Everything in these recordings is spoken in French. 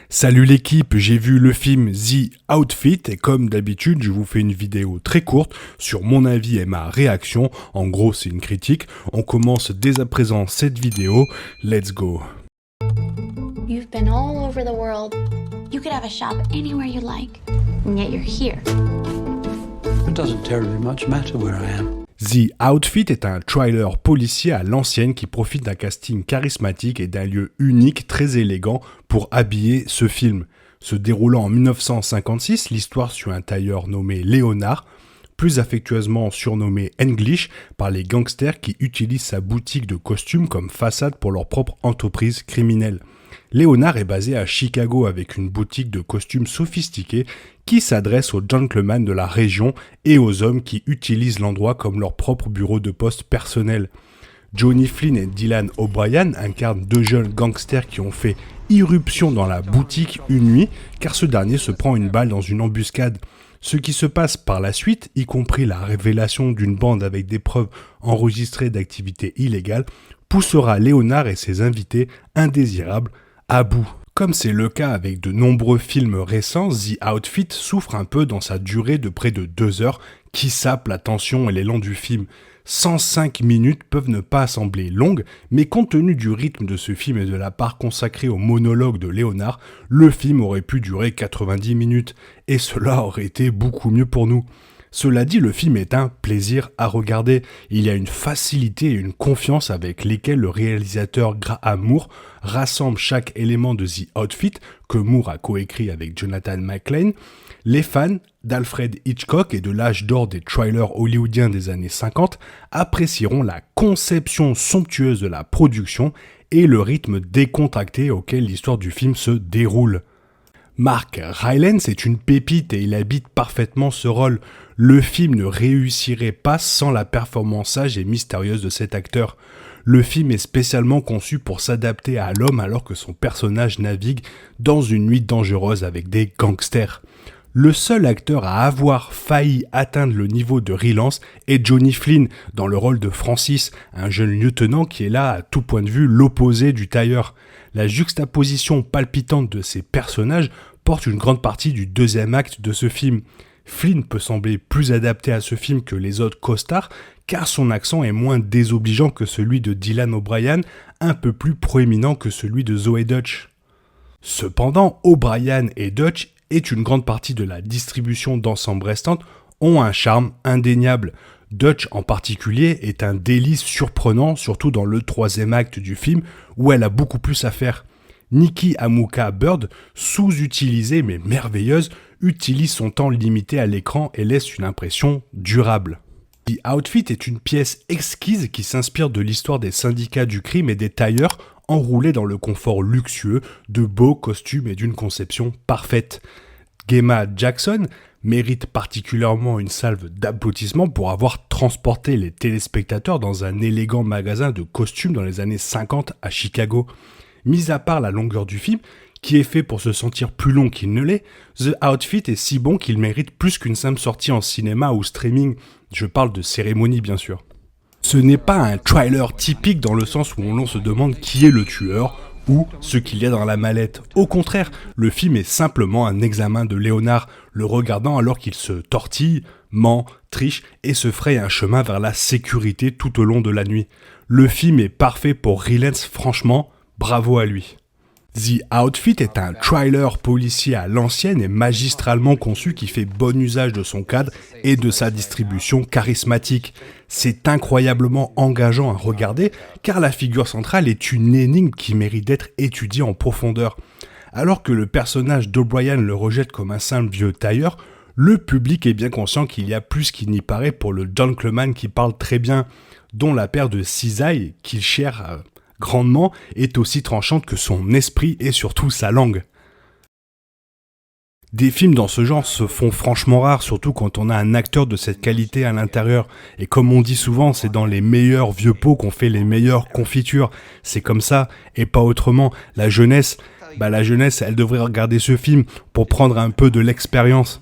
Salut l'équipe, j'ai vu le film The Outfit et comme d'habitude je vous fais une vidéo très courte sur mon avis et ma réaction, en gros c'est une critique. On commence dès à présent cette vidéo, let's go. You've been all over the world. You could have a shop anywhere you like, and yet you're here. It doesn't terribly much matter where I am. The Outfit est un thriller policier à l'ancienne qui profite d'un casting charismatique et d'un lieu unique très élégant pour habiller ce film. Se déroulant en 1956, l'histoire suit un tailleur nommé Léonard, plus affectueusement surnommé English par les gangsters qui utilisent sa boutique de costumes comme façade pour leur propre entreprise criminelle. Léonard est basé à Chicago avec une boutique de costumes sophistiquée qui s'adresse aux gentlemen de la région et aux hommes qui utilisent l'endroit comme leur propre bureau de poste personnel. Johnny Flynn et Dylan O'Brien incarnent deux jeunes gangsters qui ont fait irruption dans la boutique une nuit car ce dernier se prend une balle dans une embuscade. Ce qui se passe par la suite, y compris la révélation d'une bande avec des preuves enregistrées d'activités illégales, poussera Léonard et ses invités indésirables à bout. Comme c'est le cas avec de nombreux films récents, The Outfit souffre un peu dans sa durée de près de 2 heures qui sape la tension et l'élan du film. 105 minutes peuvent ne pas sembler longues, mais compte tenu du rythme de ce film et de la part consacrée au monologue de Léonard, le film aurait pu durer 90 minutes, et cela aurait été beaucoup mieux pour nous. Cela dit, le film est un plaisir à regarder. Il y a une facilité et une confiance avec lesquelles le réalisateur Graham Moore rassemble chaque élément de The Outfit que Moore a coécrit avec Jonathan McLean. Les fans d'Alfred Hitchcock et de l'âge d'or des thrillers hollywoodiens des années 50 apprécieront la conception somptueuse de la production et le rythme décontracté auquel l'histoire du film se déroule. Mark Rylance est une pépite et il habite parfaitement ce rôle. Le film ne réussirait pas sans la performance sage et mystérieuse de cet acteur. Le film est spécialement conçu pour s'adapter à l'homme alors que son personnage navigue dans une nuit dangereuse avec des gangsters. Le seul acteur à avoir failli atteindre le niveau de Rylance est Johnny Flynn, dans le rôle de Francis, un jeune lieutenant qui est là à tout point de vue l'opposé du tailleur. La juxtaposition palpitante de ces personnages porte une grande partie du deuxième acte de ce film. Flynn peut sembler plus adapté à ce film que les autres costards, car son accent est moins désobligeant que celui de Dylan O'Brien, un peu plus proéminent que celui de Zoe Dutch. Cependant, O'Brien et Dutch, et une grande partie de la distribution d'ensemble restante, ont un charme indéniable. Dutch en particulier est un délice surprenant, surtout dans le troisième acte du film, où elle a beaucoup plus à faire. Nikki Amuka Bird, sous-utilisée mais merveilleuse, utilise son temps limité à l'écran et laisse une impression durable. The Outfit est une pièce exquise qui s'inspire de l'histoire des syndicats du crime et des tailleurs enroulés dans le confort luxueux de beaux costumes et d'une conception parfaite. Gemma Jackson mérite particulièrement une salve d'applaudissements pour avoir transporté les téléspectateurs dans un élégant magasin de costumes dans les années 50 à Chicago. Mis à part la longueur du film, qui est fait pour se sentir plus long qu'il ne l'est, The Outfit est si bon qu'il mérite plus qu'une simple sortie en cinéma ou streaming. Je parle de cérémonie bien sûr. Ce n'est pas un thriller typique dans le sens où l'on se demande qui est le tueur ou ce qu'il y a dans la mallette. Au contraire, le film est simplement un examen de Léonard, le regardant alors qu'il se tortille, ment, triche et se fraye un chemin vers la sécurité tout au long de la nuit. Le film est parfait pour Rylance, franchement, bravo à lui. The Outfit est un thriller policier à l'ancienne et magistralement conçu qui fait bon usage de son cadre et de sa distribution charismatique. C'est incroyablement engageant à regarder car la figure centrale est une énigme qui mérite d'être étudiée en profondeur. Alors que le personnage d'O'Brien le rejette comme un simple vieux tailleur, le public est bien conscient qu'il y a plus qu'il n'y paraît pour le gentleman qui parle très bien, dont la paire de cisailles qu'il cherche grandement est aussi tranchante que son esprit et surtout sa langue. Des films dans ce genre se font franchement rares, surtout quand on a un acteur de cette qualité à l'intérieur. Et comme on dit souvent, c'est dans les meilleurs vieux pots qu'on fait les meilleures confitures. C'est comme ça et pas autrement. La jeunesse, elle devrait regarder ce film pour prendre un peu de l'expérience.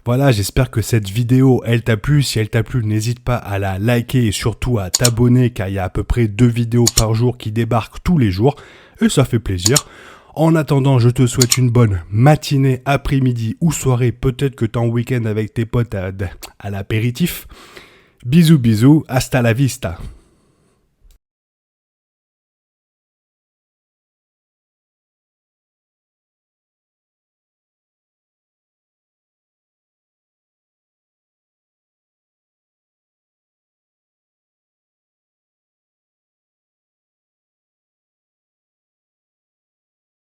Voilà, j'espère que cette vidéo, elle t'a plu. Si elle t'a plu, n'hésite pas à la liker et surtout à t'abonner car il y a à peu près 2 vidéos par jour qui débarquent tous les jours et ça fait plaisir. En attendant, je te souhaite une bonne matinée, après-midi ou soirée, peut-être que t'es en week-end avec tes potes à l'apéritif. Bisous bisous, hasta la vista.